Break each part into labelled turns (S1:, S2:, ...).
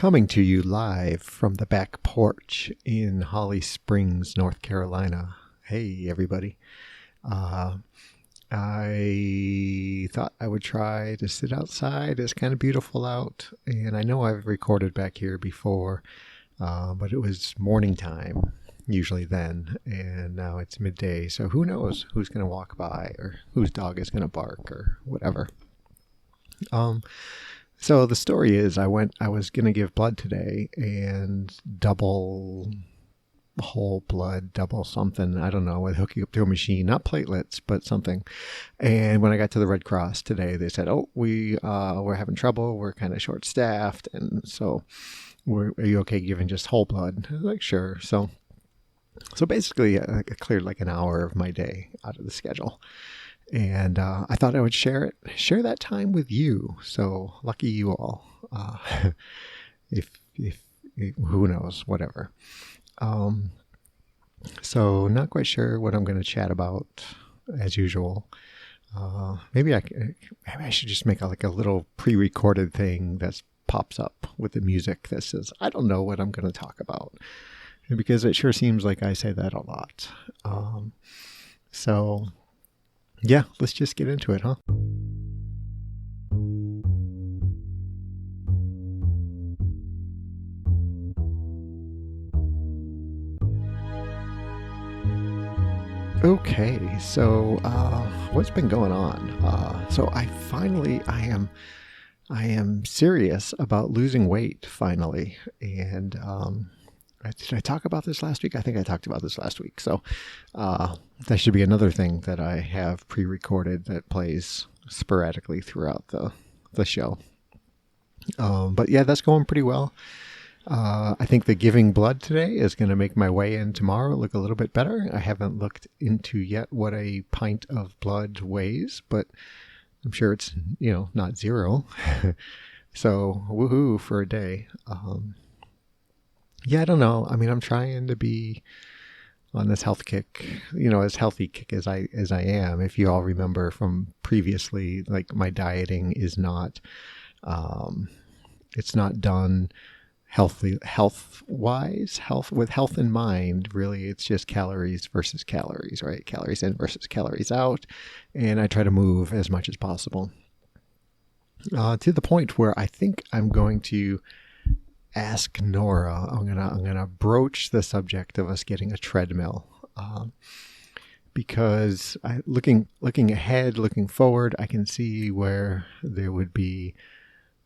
S1: Coming to you live from the back porch in Holly Springs, North Carolina. Hey, everybody. I thought I would try to sit outside. It's kind of beautiful out, and I know I've recorded back here before, but it was morning time, usually then, and now it's midday, so who knows who's going to walk by or whose dog is going to bark or whatever. So the story is I was going to give blood today and double whole blood, double something, I don't know, with hooking up to a machine, not platelets, but something. And when I got to the Red Cross today, they said, we're having trouble. We're kind of short staffed. And so are you okay giving just whole blood? I was like, sure. So basically I cleared like an hour of my day out of the schedule. And I thought I would share that time with you. So lucky you all. If who knows, whatever. So not quite sure what I'm going to chat about as usual. Maybe I should just make a little pre-recorded thing that pops up with the music that says, I don't know what I'm going to talk about, because it sure seems like I say that a lot. So yeah, let's just get into it, huh? Okay, so what's been going on? So I am serious about losing weight finally, and did I talk about this last week? I think I talked about this last week. So that should be another thing that I have pre-recorded that plays sporadically throughout the show. But yeah, that's going pretty well. I think the giving blood today is going to make my way in tomorrow look a little bit better. I haven't looked into yet what a pint of blood weighs, but I'm sure it's, not zero. So woohoo for a day. Yeah, I don't know. I mean, I'm trying to be on this health kick, as healthy kick as I am. If you all remember from previously, like my dieting is not, it's not done health with health in mind. Really, it's just calories versus calories, right? Calories in versus calories out. And I try to move as much as possible, to the point where I think I'm going to ask Nora. I'm gonna broach the subject of us getting a treadmill, because looking ahead, looking forward, I can see where there would be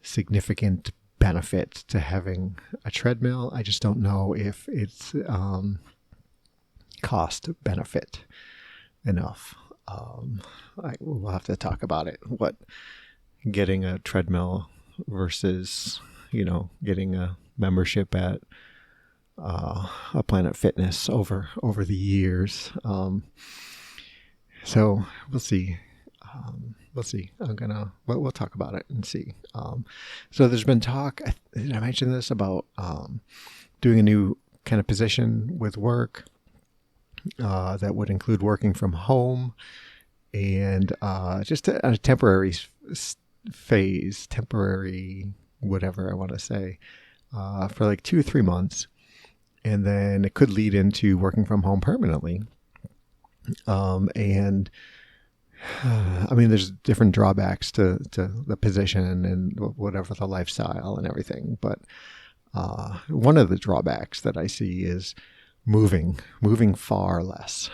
S1: significant benefit to having a treadmill. I just don't know if it's cost benefit enough. We'll have to talk about it. What getting a treadmill versus getting a membership at a Planet Fitness over the years. So we'll see. We'll talk about it and see. So there's been talk, did I mention this, about doing a new kind of position with work that would include working from home and just a temporary phase, temporary whatever I want to say, for like 2 or 3 months. And then it could lead into working from home permanently. And I mean, there's different drawbacks to the position and whatever the lifestyle and everything. But one of the drawbacks that I see is moving far less.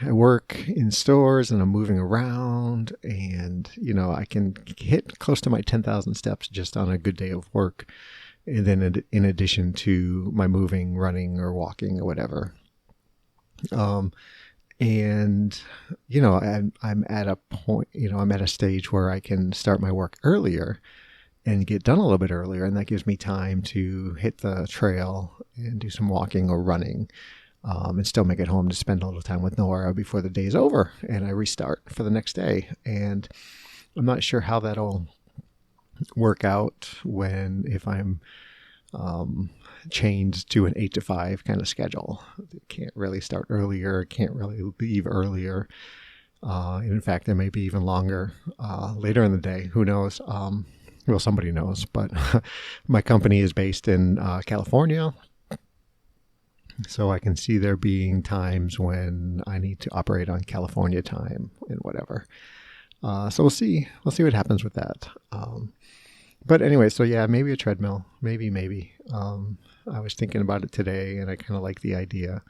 S1: I work in stores and I'm moving around, and, I can hit close to my 10,000 steps just on a good day of work. And then in addition to my moving, running or walking or whatever. And, I'm at a point, I'm at a stage where I can start my work earlier and get done a little bit earlier. And that gives me time to hit the trail and do some walking or running, and still make it home to spend a little time with Nora before the day's over and I restart for the next day. And I'm not sure how that'll work out if I'm chained to an 8 to 5 kind of schedule. Can't really start earlier, can't really leave earlier. In fact, there may be even longer later in the day. Who knows? Well, somebody knows, but my company is based in California. So I can see there being times when I need to operate on California time and whatever. So we'll see. We'll see what happens with that. But anyway, so yeah, maybe a treadmill. Maybe. I was thinking about it today, and I kind of like the idea.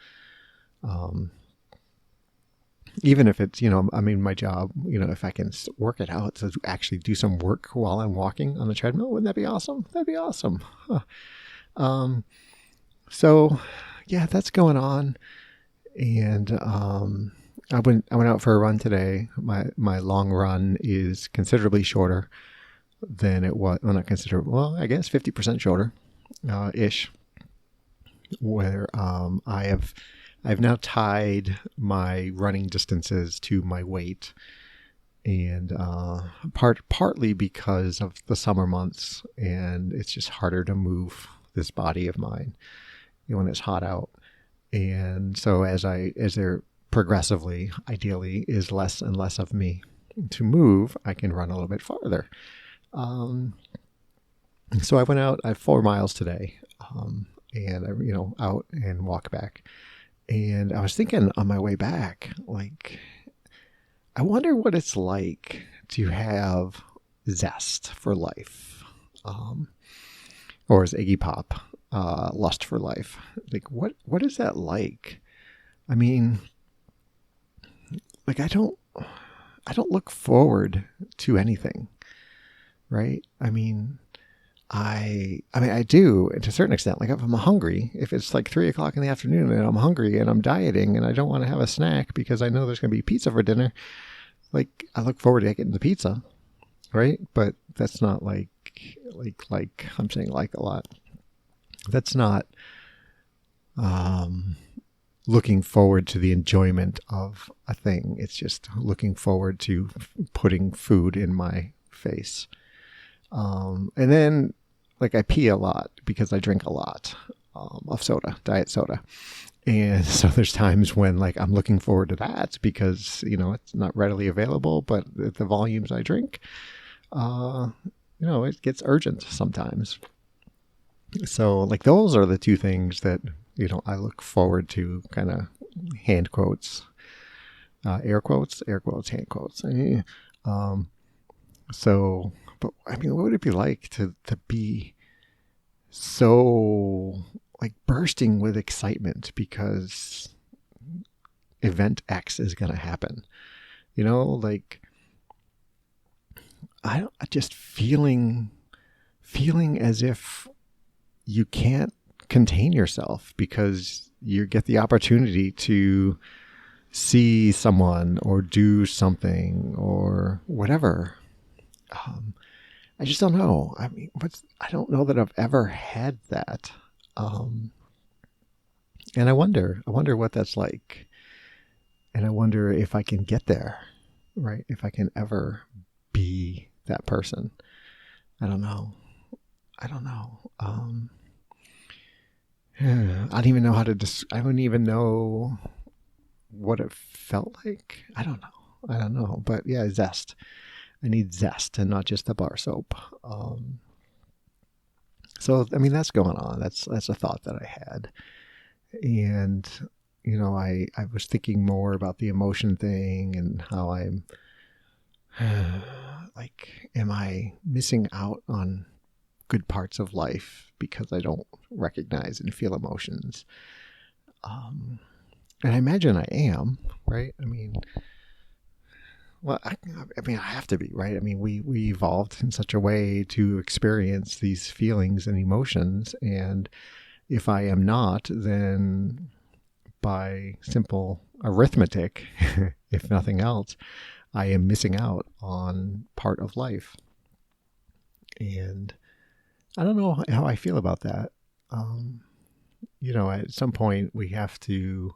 S1: Even if it's, my job, if I can work it out to actually do some work while I'm walking on the treadmill, wouldn't that be awesome? That'd be awesome. Huh. So yeah, that's going on. And I went out for a run today. My long run is considerably shorter than it was. Well, not considerable. Well, I guess 50% shorter, ish. Where I've now tied my running distances to my weight, and partly because of the summer months, and it's just harder to move this body of mine when it's hot out. And so as there progressively, ideally, is less and less of me to move, I can run a little bit farther. So I went out. I have 4 miles today, and I out and walk back. And I was thinking on my way back, like, I wonder what it's like to have zest for life, or as Iggy Pop, lust for life. Like, what is that like? I mean, like, I don't look forward to anything, right? I mean, I do to a certain extent. Like, if I'm hungry, if it's like 3:00 in the afternoon and I'm hungry and I'm dieting and I don't want to have a snack because I know there's going to be pizza for dinner, like, I look forward to getting the pizza, right? But that's not like I'm saying like a lot. That's not looking forward to the enjoyment of a thing. It's just looking forward to putting food in my face. And then, like, I pee a lot because I drink a lot of soda, diet soda. And so there's times when, like, I'm looking forward to that because, it's not readily available, but the volumes I drink, it gets urgent sometimes. So, like, those are the two things that, I look forward to, kind of hand quotes, air quotes, hand quotes. So, but I mean, what would it be like to be so, like, bursting with excitement because event X is going to happen? Like, I just feeling as if you can't contain yourself because you get the opportunity to see someone or do something or whatever. I just don't know. I mean, I don't know that I've ever had that. And I wonder what that's like. And I wonder if I can get there, right? If I can ever be that person. I don't know. I don't even know how to I don't even know what it felt like. I don't know. But yeah, zest. I need zest and not just the bar soap. So, I mean, that's going on. That's a thought that I had. And, I was thinking more about the emotion thing and how I'm like, am I missing out on good parts of life because I don't recognize and feel emotions? And I imagine I am, right? I mean, well, I have to be, right? I mean, we evolved in such a way to experience these feelings and emotions. And if I am not, then by simple arithmetic, if nothing else, I am missing out on part of life. And I don't know how I feel about that. At some point we have to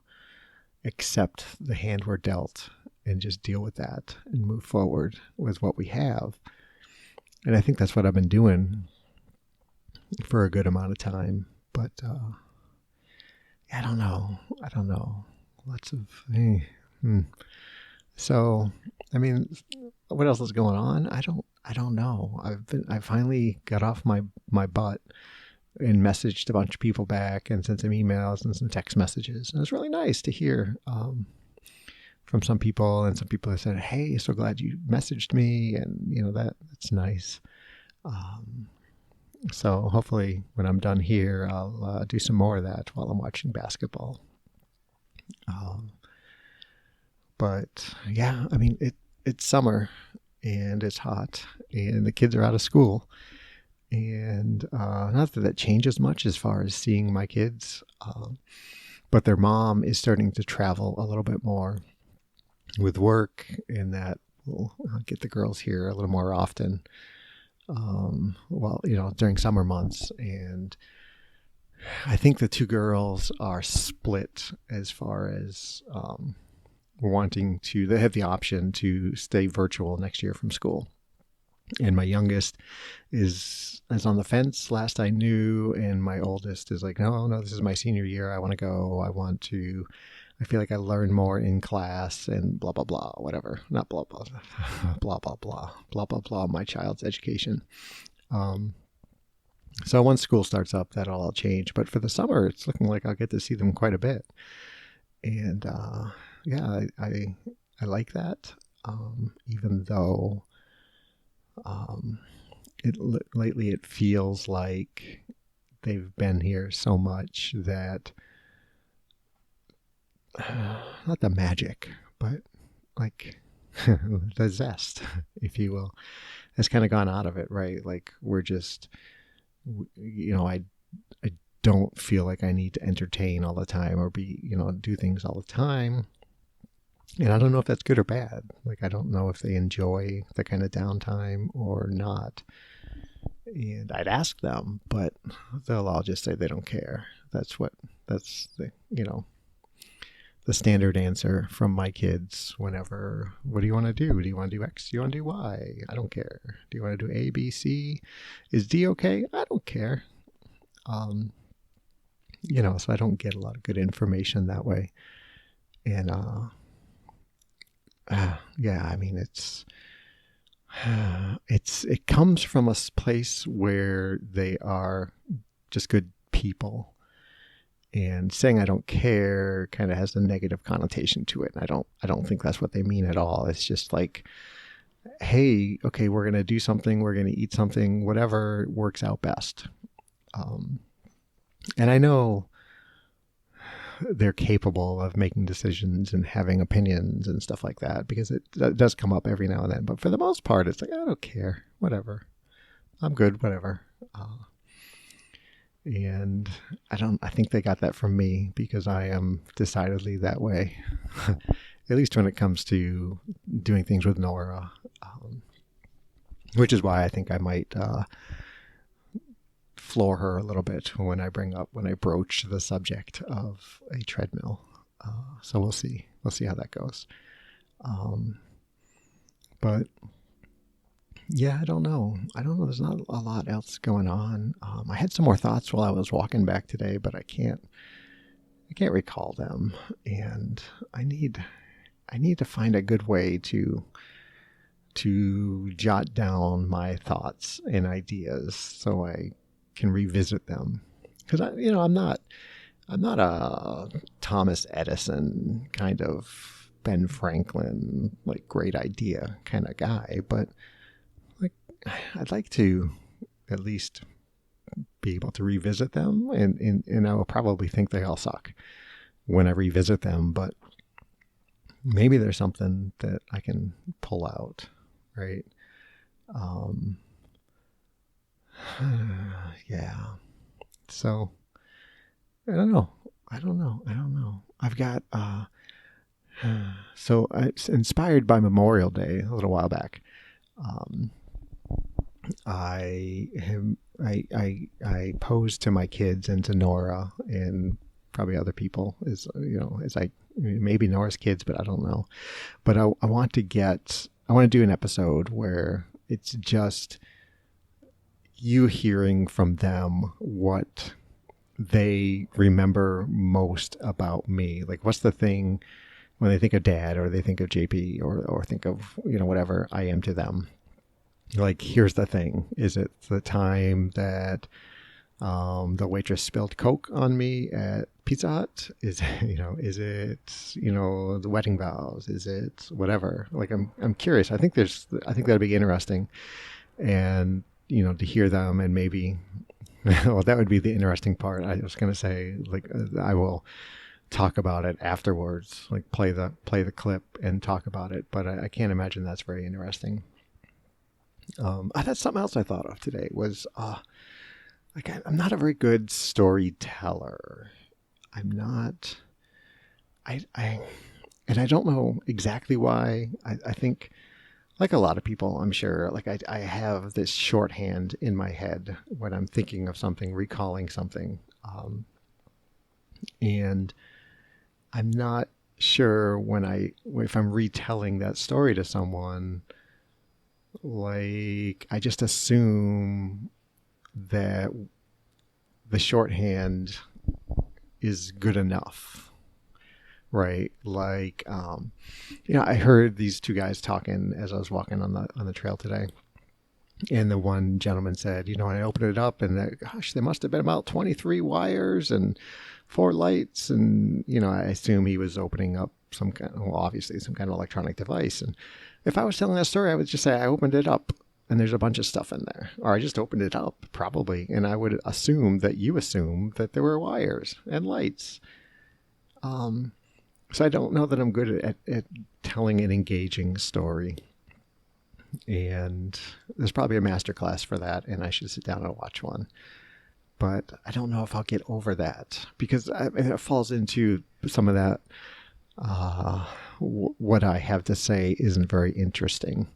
S1: accept the hand we're dealt and just deal with that and move forward with what we have. And I think that's what I've been doing for a good amount of time. But I don't know. Lots of So, I mean, what else is going on? I don't know. I finally got off my butt and messaged a bunch of people back and sent some emails and some text messages. And it was really nice to hear from some people, and some people have said, "Hey, so glad you messaged me," and that's nice. So hopefully, when I'm done here, I'll do some more of that while I'm watching basketball. But yeah, I mean, it's summer and it's hot and the kids are out of school. And not that that changes much as far as seeing my kids, but their mom is starting to travel a little bit more with work, and that will get the girls here a little more often. During summer months. And I think the two girls are split as far as they have the option to stay virtual next year from school. And my youngest is on the fence last I knew, and my oldest is like, no, this is my senior year. I want to go. I feel like I learn more in class and blah, blah, blah, whatever. Not blah, blah, blah, blah, blah, blah, blah, blah, my child's education. So once school starts up, that'll all change. But for the summer, it's looking like I'll get to see them quite a bit. And I like that, even though lately it feels like they've been here so much that not the magic, but like the zest, if you will, has kind of gone out of it, right? Like we're just, I don't feel like I need to entertain all the time or do things all the time. And I don't know if that's good or bad. Like, I don't know if they enjoy the kind of downtime or not. And I'd ask them, but they'll all just say they don't care. That's the standard answer from my kids whenever, what do you want to do? Do you want to do X? Do you want to do Y? I don't care. Do you want to do A, B, C? Is D okay? I don't care. So I don't get a lot of good information that way. And, I mean, it comes from a place where they are just good people. And saying I don't care kind of has a negative connotation to it. And I don't think that's what they mean at all. It's just like, hey, okay, we're going to do something. We're going to eat something, whatever works out best. And I know they're capable of making decisions and having opinions and stuff like that, because it does come up every now and then. But for the most part, it's like, I don't care, whatever. I'm good, whatever. And I think they got that from me, because I am decidedly that way, at least when it comes to doing things with Nora, which is why I think I might floor her a little bit when I broach the subject of a treadmill. So we'll see how that goes. But yeah, I don't know. There's not a lot else going on. I had some more thoughts while I was walking back today, but I can't recall them. And I need to find a good way to jot down my thoughts and ideas so I can revisit them. Because I'm not a Thomas Edison kind of Ben Franklin, like, great idea kind of guy, but I'd like to at least be able to revisit them, and I will probably think they all suck when I revisit them, but maybe there's something that I can pull out, right? Yeah. So I don't know. I've got, so I inspired by Memorial Day a little while back. I posed to my kids and to Nora and probably other people, as maybe Nora's kids, but I don't know. But I want to do an episode where it's just you hearing from them what they remember most about me. Like, what's the thing when they think of Dad or they think of JP or think of, whatever I am to them. Like, here's the thing. Is it the time that the waitress spilled Coke on me at Pizza Hut? Is it the wedding vows? Is it whatever? Like, I'm curious. I think that'd be interesting, and to hear them, and maybe well, that would be the interesting part. I was going to say, like, I will talk about it afterwards, like play the clip and talk about it, but I can't imagine that's very interesting. That's something else I thought of today was like, I'm not a very good storyteller. I'm not. And I don't know exactly why. I think, like a lot of people, I'm sure, like I have this shorthand in my head when I'm thinking of something, recalling something, and I'm not sure if I'm retelling that story to someone. Like, I just assume that the shorthand is good enough, right? Like, I heard these two guys talking as I was walking on the trail today, and the one gentleman said, I opened it up, and there must have been about 23 wires and 4 lights, and I assume he was opening up obviously some kind of electronic device. And if I was telling that story, I would just say I opened it up and there's a bunch of stuff in there, or I just opened it up probably, and I would assume that you assume that there were wires and lights. So I don't know that I'm good at telling an engaging story, and there's probably a master class for that, and I should sit down and watch one. But I don't know if I'll get over that, because it falls into some of that. What I have to say isn't very interesting.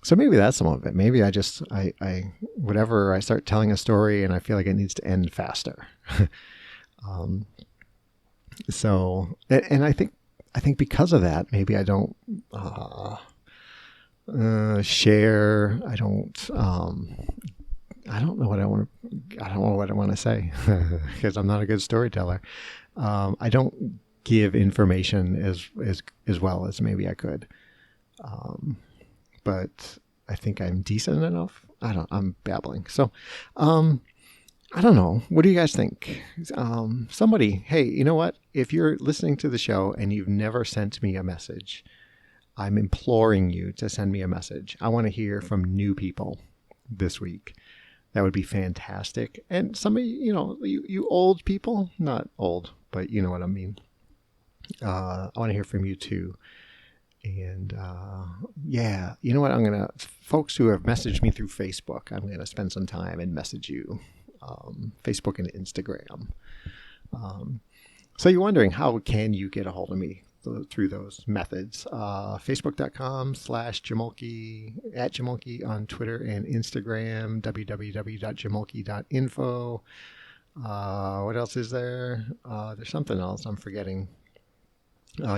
S1: So maybe that's some of it. Maybe I whatever, I start telling a story and I feel like it needs to end faster. So, and I think because of that, maybe I don't share. I don't know what I want to say because I'm not a good storyteller. I don't give information as well as maybe I could. But I think I'm decent enough. I'm babbling. So, I don't know. What do you guys think? Somebody, hey, you know what? If you're listening to the show and you've never sent me a message, I'm imploring you to send me a message. I want to hear from new people this week. That would be fantastic. And some of you old people, not old, but you know what I mean. I want to hear from you too. And yeah, you know what? Folks who have messaged me through Facebook, I'm going to spend some time and message you. Facebook and Instagram. So you're wondering, how can you get a hold of me through those methods? Facebook.com/Jamulke, @Jamulke on Twitter and Instagram, www.jamulke.info. What else is there? There's something else I'm forgetting.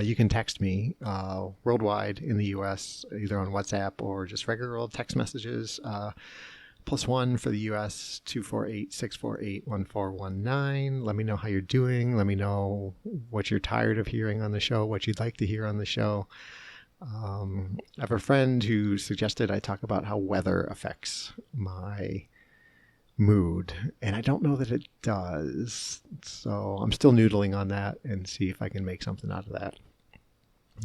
S1: You can text me worldwide in the U.S., either on WhatsApp or just regular old text messages. +1 for the U.S., 248-648-1419. Let me know how you're doing. Let me know what you're tired of hearing on the show, what you'd like to hear on the show. I have a friend who suggested I talk about how weather affects my mood, and I don't know that it does. So I'm still noodling on that and see if I can make something out of that.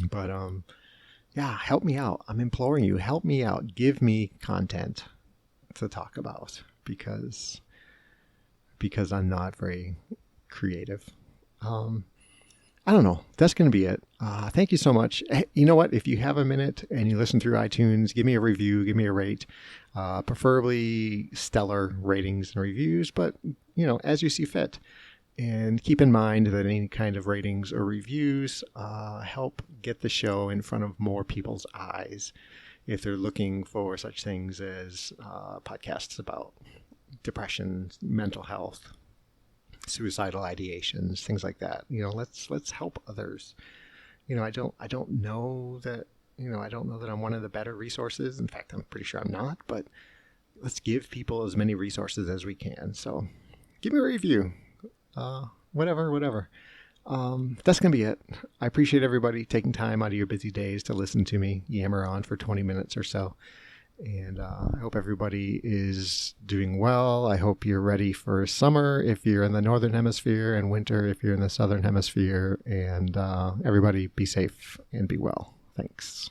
S1: But yeah, help me out. I'm imploring you, help me out. Give me content to talk about, because I'm not very creative. I don't know. That's going to be it. Thank you so much. You know what? If you have a minute and you listen through iTunes, give me a review, give me a rate, preferably stellar ratings and reviews, but as you see fit. And keep in mind that any kind of ratings or reviews help get the show in front of more people's eyes if they're looking for such things as podcasts about depression, mental health, suicidal ideations, things like that. Let's help others. I don't know that I'm one of the better resources. In fact, I'm pretty sure I'm not, but let's give people as many resources as we can. So give me a review. Whatever. That's going to be it. I appreciate everybody taking time out of your busy days to listen to me yammer on for 20 minutes or so. And I hope everybody is doing well. I hope you're ready for summer if you're in the Northern Hemisphere, and winter if you're in the Southern Hemisphere. And everybody be safe and be well. Thanks.